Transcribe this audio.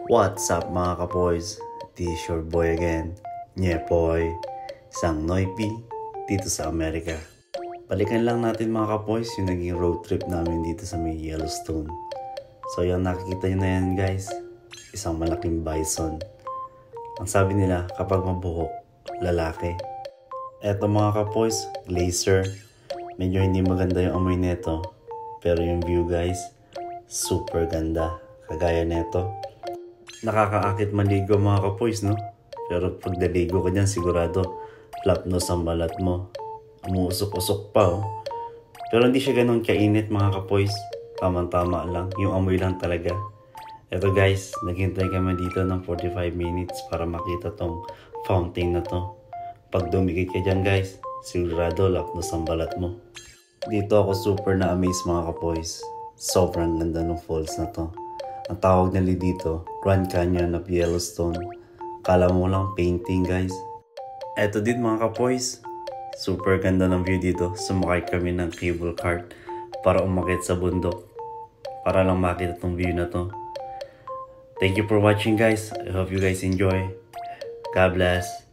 What's up mga kapoys? This your boy again, Nyepoy, isang Noipi dito sa Amerika. Balikan lang natin mga kapoys yung naging road trip namin dito sa may Yellowstone. So yung nakikita nyo na yan guys, isang malaking bison. Ang sabi nila kapag mabuhok, lalaki. Eto mga kapoys, glacier. Medyo hindi maganda yung amoy neto, pero yung view guys, super ganda. Kagaya neto. Nakakaakit maligo mga kapoys, no? Pero pag naligo ka dyan, sigurado lapnos ang balat mo. Umuusok-usok pa, oh. Pero hindi siya ganun kainit mga kapoys. Tama-tama lang. Yung amoy lang talaga. Eto guys, naghintay kami dito ng 45 minutes para makita tong fountain na to. Pag dumikit ka dyan guys, sigurado lapnos ang balat mo. Dito ako super na-amaze mga kapoys. Sobrang ganda ng falls na to. Ang tawag nila dito, Grand Canyon of Yellowstone. Kala mo lang painting guys. Eto din mga kapoys, super ganda ng view dito. Sumakay kami ng cable cart para umakyat sa bundok. Para lang makita tong view na to. Thank you for watching guys. I hope you guys enjoy. God bless.